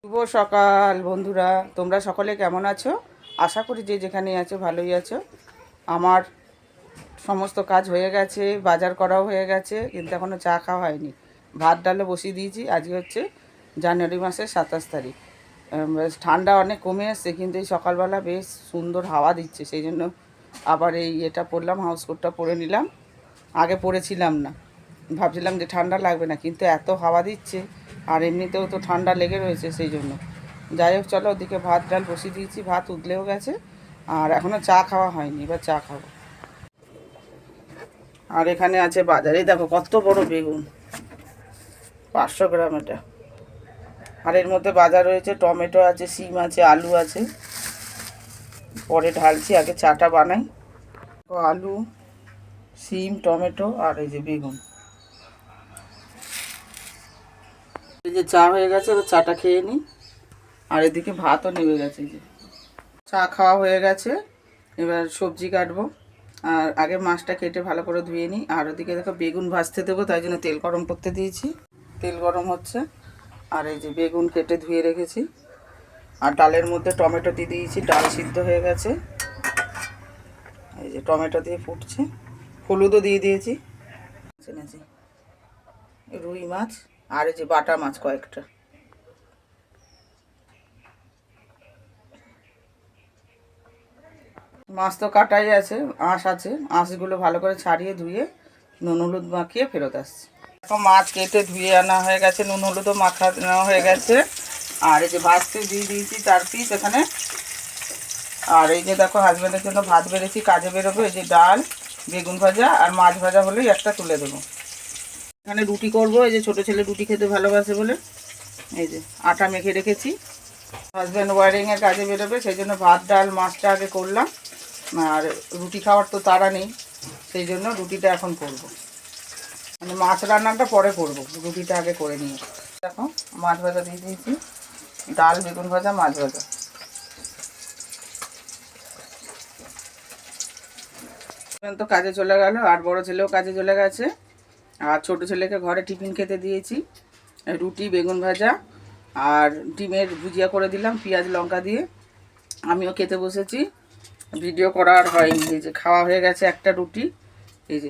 শুভ সকাল বন্ধুরা, তোমরা সকলে কেমন আছো? আশা করি যে যেখানে আছো ভালোই আছো। আমার সমস্ত কাজ হয়ে গেছে, বাজার করাও হয়ে গেছে, কিন্তু এখনও চা খাওয়া হয়নি। ভাত ডালে বসিয়ে দিয়েছি। আজকে হচ্ছে জানুয়ারি মাসের 27 তারিখ। বেশ ঠান্ডা অনেক কমে এসছে, কিন্তু এই সকালবেলা বেশ সুন্দর হাওয়া দিচ্ছে, সেই জন্য আবার এটা পরলাম, হাউস কোটটা পরে নিলাম। আগে পরেছিলাম না, ভাবছিলাম যে ঠান্ডা লাগবে না, কিন্তু এত হাওয়া দিচ্ছে আর এমনিতেও তো ঠান্ডা লেগে রয়েছে, সেই জন্য। যাই হোক, চলো ওদিকে ভাত ডাল বসিয়ে দিয়েছি, ভাত উতলেও গেছে আর এখনও চা খাওয়া হয়নি, এবার চা খাবো। আর এখানে আছে বাজারে, দেখো কত বড় বেগুন, 500 গ্রাম এটা। আর এর মধ্যে বাজার রয়েছে টমেটো আছে, সিম আছে, আলু আছে। পরে ঢালছি, আগে চাটা বানাই। আলু, সিম, টমেটো আর এই যে বেগুন। এই যে চা হয়ে গেছে, এবার চাটা খেয়ে নিই। আর এদিকে ভাতও নেমে গেছে। এই যে চা খাওয়া হয়ে গেছে, এবার সবজি কাটবো। আর আগে মাছটা কেটে ভালো করে ধুয়ে নিই। আর ওদিকে দেখো বেগুন ভাজতে দেবো, তাই জন্য তেল গরম করতে দিয়েছি। তেল গরম হচ্ছে। আর এই যে বেগুন কেটে ধুয়ে রেখেছি। আর ডালের মধ্যে টমেটো দিয়ে দিয়েছি, ডাল সিদ্ধ হয়ে গেছে। এই যে টমেটো দিয়ে ফুটছে, হলুদও দিয়ে দিয়েছি। রুই মাছ আর এই যে বাটা মাছ কয়েকটা। মাছ তো কাটাই আছে, আঁশ আছে, আঁশগুলো ভালো করে ছাড়িয়ে ধুয়ে নুন হলুদ মাখিয়ে ফেরত আসছে। এখন মাছ কেটে ধুয়ে আনা হয়ে গেছে, নুন হলুদও মাখা নেওয়া হয়ে গেছে। আর এই যে ভাজতে দিয়ে দিয়েছি 4 পিস এখানে। আর এই যে দেখো হাজব্যান্ডের জন্য ভাত বেড়েছি, কাজে বেরোবে। এই যে ডাল, বেগুন ভাজা আর মাছ ভাজা হলেই একটা তুলে দেবো। এখানে রুটি করব, এই যে ছোটো ছেলে রুটি খেতে ভালোবাসে বলে এই যে আটা মেখে রেখেছি। হাজব্যান্ড ওয়ারিংয়ের কাজে বেরোবে, সেই জন্য ভাত ডাল মাছটা আগে করলাম। আর রুটি খাওয়ার তো তাড়া নেই, সেই জন্য রুটিটা এখন করব। মানে মাছ রান্নাটা পরে করব, রুটিটা আগে করে নিয়ে। দেখো মাছ ভাজা দিয়ে দিয়েছি, ডাল, বেগুন ভাজা, মাছ ভাজা। তো কাজে চলে গেল, আর বড় ছেলেও কাজে চলে গেছে। আর ছোট ছেলেকে ঘরে টিফিন খেতে দিয়েছি, রুটি, বেগুন ভাজা আর ডিমের ভুজিয়া করে দিলাম পেঁয়াজ লঙ্কা দিয়ে। আমিও খেতে বসেছি, ভিডিও করা আর হয়নি। এই যে খাওয়া হয়ে গেছে একটা রুটি, এই যে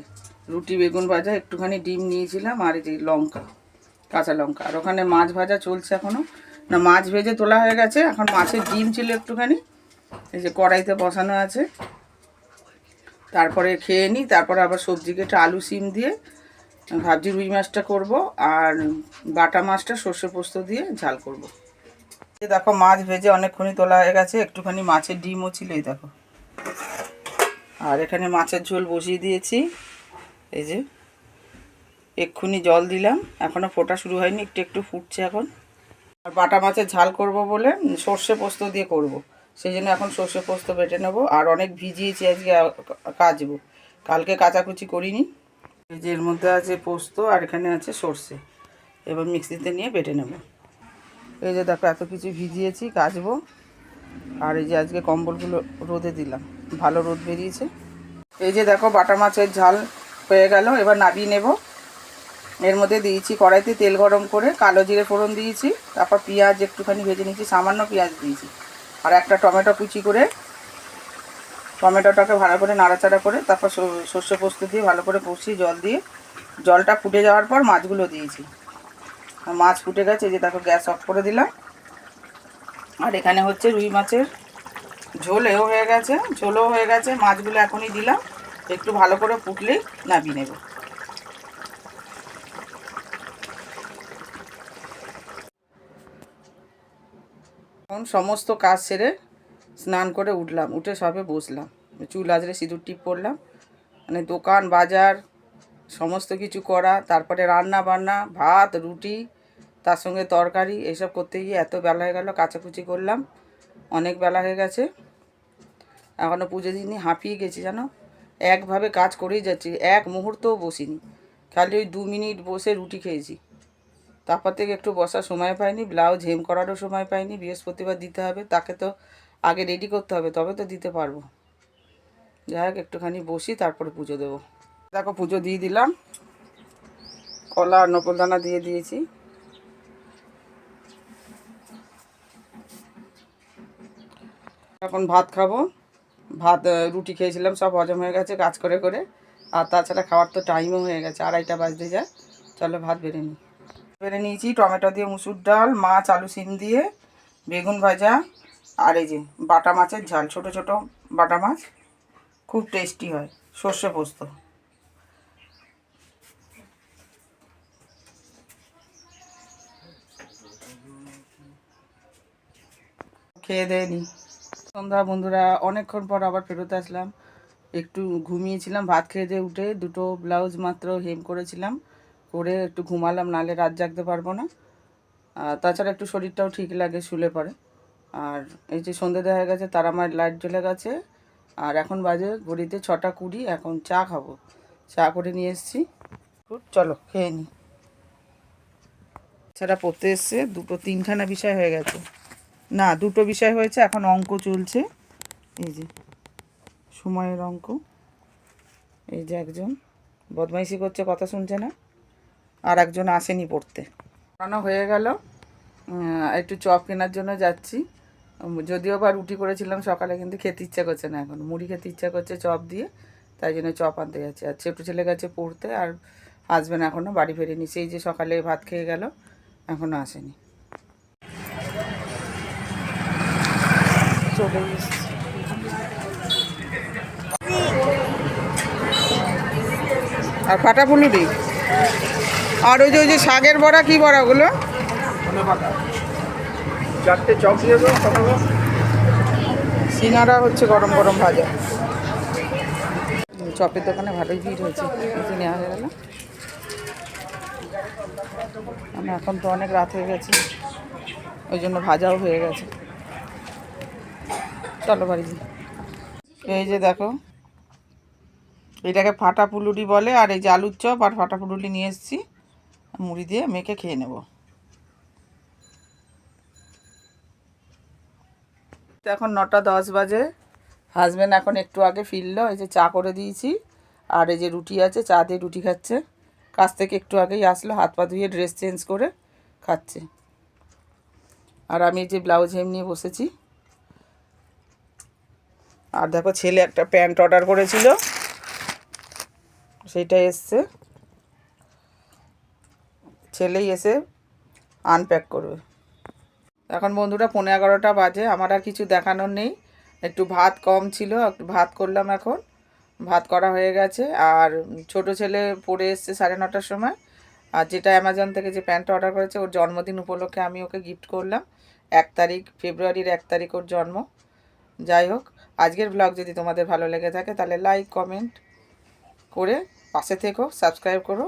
রুটি, বেগুন ভাজা, একটুখানি ডিম নিয়েছিলাম আর এই যে লঙ্কা, কাঁচা লঙ্কা। আর ওখানে মাছ ভাজা চলছে এখনও, না মাছ ভেজে তোলা হয়ে গেছে, এখন মাছের ডিম ছিল একটুখানি, এই যে কড়াইতে বসানো আছে। তারপরে খেয়ে নিই, তারপরে আবার সবজি কেটে আলু সিম দিয়ে ভাবছি রুই মাছটা করব, আর বাটা মাছটা সর্ষে পোস্ত দিয়ে ঝাল করব। এই দেখো মাছ ভেজে অনেকক্ষণই তোলা হয়ে গেছে, একটুখানি মাছের ডিমও ছিল, এই দেখো। আর এখানে মাছের ঝোল বসিয়ে দিয়েছি, এই যে এক্ষুনি জল দিলাম, এখনও ফোটা শুরু হয়নি, একটু একটু ফুটছে এখন। আর বাটা মাছের ঝাল করব বলে সর্ষে পোস্ত দিয়ে করব, সেই জন্য এখন সর্ষে পোস্ত বেটে নেব। আর অনেক ভিজিয়েছি আজকে, কাচবো, কালকে কাচাকুচি করিনি। এই যে এর মধ্যে আছে পোস্ত আর এখানে আছে সর্ষে, এবার মিক্সিতে নিয়ে বেটে নেব। এই যে দেখো এত কিছু ভিজিয়েছি, কাচবো। আর এই যে আজকে কম্বলগুলো রোদে দিলাম, ভালো রোদ বেরিয়েছে। এই যে দেখো বাটা মাছের ঝাল হয়ে গেল, এবার নামিয়ে নেব। এর মধ্যে দিয়েছি কড়াইতে তেল গরম করে, কালো জিরে ফোড়ন দিয়েছি, তারপর পেঁয়াজ একটুখানি ভেজে নিয়েছি, সামান্য পেঁয়াজ দিয়েছি। আর একটা টমেটো কুচি করে, টমেটোটাকে ভালো করে নাড়াচাড়া করে তারপর সর্ষে পোস্ত দিয়ে ভালো করে কষিয়ে জল দিয়ে, জলটা ফুটে যাওয়ার পর মাছগুলো দিয়েছি। মাছ ফুটে গেছে, এই যে দেখো গ্যাস অফ করে দিলাম। আর এখানে হচ্ছে রুই মাছের ঝোলও হয়ে গেছে, মাছগুলো এখনই দিলাম, একটু ভালো করে ফুটলেই নামিয়ে নেব। এখন সমস্ত কাজ সেরে স্নান করে উঠলাম, উঠে সবে বসলাম, চুল আজরে সিঁদুর টিপ পরলাম। মানে দোকান বাজার সমস্ত কিছু করা, তারপরে রান্না বান্না, ভাত রুটি, তার সঙ্গে তরকারি, এসব করতে গিয়ে এত বেলা হয়ে গেল। কাচাকুচি করলাম, অনেক বেলা হয়ে গেছে। এখনও পুজো দিইনি, হাঁপিয়ে গেছি জানো, একভাবে কাজ করেই যাচ্ছি, এক মুহূর্তও বসিনি, খালি ওই 2 মিনিট বসে রুটি খেয়েছি। তারপর থেকে একটু বসার সময় পাইনি, ব্লাউজ হেম করারও সময় পাইনি। বৃহস্পতিবার দিতে হবে, তাকে তো আগে রেডি করতে হবে, তবে তো দিতে পারবো। যাই হোক একটুখানি বসি, তারপরে পুজো দেবো। দেখো পুজো দিয়ে দিলাম, কলা আর নকুলদানা দিয়ে দিয়েছি। এখন ভাত খাবো। ভাত রুটি খেয়েছিলাম, সব হজম হয়ে গেছে কাজ করে করে। আর তাছাড়া খাওয়ার তো টাইমও হয়ে গেছে, 2:30 বাজতে যায়। চলো ভাত বেড়ে নিই। বেড়ে নিয়েছি টমেটো দিয়ে মুসুর ডাল, মাছ আলু সিম দিয়ে, বেগুন ভাজা, আর এই যে বাটা মাছের ঝাল, ছোট ছোট বাটা মাছ, খুব টেস্টি হয়, সর্ষে পোস্ত। খেয়ে দিয়ে নিই। সন্ধ্যা বন্ধুরা, অনেকক্ষণ পর আবার ফেরত আসলাম। একটু ঘুমিয়েছিলাম, ভাত খেয়ে দিয়ে উঠে দুটো ব্লাউজ মাত্র হেম করেছিলাম, করে একটু ঘুমালাম, নাহলে রাত জাগতে পারবো না। তাছাড়া একটু শরীরটাও ঠিক লাগে শুলে পরে। আর এই যে সন্ধ্যে দেখা গেছে, তারা মায়ের লাইট জ্বলে গেছে। আর এখন বাজে ঘড়িতে 6টা 20। এখন চা খাবো, চা করে নিয়ে এসেছি। চলো খেয়ে নিই। ছাড়া পড়তে এসছে, দুটো তিনখানা বিষয় হয়ে গেছে, না দুটো বিষয় হয়েছে, এখন অঙ্ক চলছে। এই যে সময়ের অঙ্ক। এই যে একজন বদমাইশি করছে, কথা শুনছে না, আর একজন আসেনি পড়তে। পড়ানো হয়ে গেল। একটু চপ কেনার জন্য যাচ্ছি। যদিও বা রুটি করেছিলাম সকালে, কিন্তু খেতে ইচ্ছা করছে না, এখন মুড়ি খেতে ইচ্ছা করছে চপ দিয়ে, তাই জন্য চপ আনতে যাচ্ছি। আর ছোটো ছেলে গেছে পড়তে, আর আসবেন এখনও, বাড়ি ফেরেনি। সেই যে সকালে ভাত খেয়ে গেল, এখনও আসেনি। চলে এসছি। আর ফাটা ফুলুরি, আর ওই যে শাকের বড়া, কি বড়া ওগুলো? 4টে চপ দিয়ে দেবো। সিঙ্গারা হচ্ছে গরম গরম ভাজা। চপের দোকানে ভালোই ভিড় হয়েছে, কিছু নেওয়া হয়ে গেল। এখন তো অনেক রাত হয়ে গেছে, ওই জন্য ভাজাও হয়ে গেছে। চলো বাড়ি। এই যে দেখো, এটাকে ফাটা পুলুরি বলে। আর এই যে আলুর চপ আর ফাটা পুলুরি নিয়ে এসেছি, মুড়ি দিয়ে মেখে খেয়ে নেব। এখন 9টা 10 বাজে। হাজব্যান্ড এখন একটু আগে ফিরলো, এই যে চা করে দিয়েছি, আর এই যে রুটি আছে, চা দিয়ে রুটি খাচ্ছে। কাছ থেকে একটু আগেই আসলো, হাত পা ধুয়ে ড্রেস চেঞ্জ করে খাচ্ছে। আর আমি এই যে ব্লাউজ হেম নিয়ে বসেছি। আর দেখো, ছেলে একটা প্যান্ট অর্ডার করেছিল, সেইটা এসছে, ছেলেই এসে আনপ্যাক করবে। এখন বন্ধুরা 11:15 বাজে, আমার আর কিছু দেখানোর নেই। একটু ভাত কম ছিল, একটু ভাত করলাম, এখন ভাত করা হয়ে গেছে। আর ছোট ছেলে পড়ে এসছে 9:30টার সময়। আর যেটা অ্যামাজন থেকে যে প্যান্টটা অর্ডার করেছে, ওর জন্মদিন উপলক্ষে আমি ওকে গিফট করলাম। 1 তারিখ, ফেব্রুয়ারির 1 তারিখ ওর জন্ম। যাই হোক, আজকের ব্লগ যদি তোমাদের ভালো লেগে থাকে, তাহলে লাইক কমেন্ট করে পাশে থেকো, সাবস্ক্রাইব করো।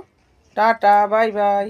Tata, bye bye.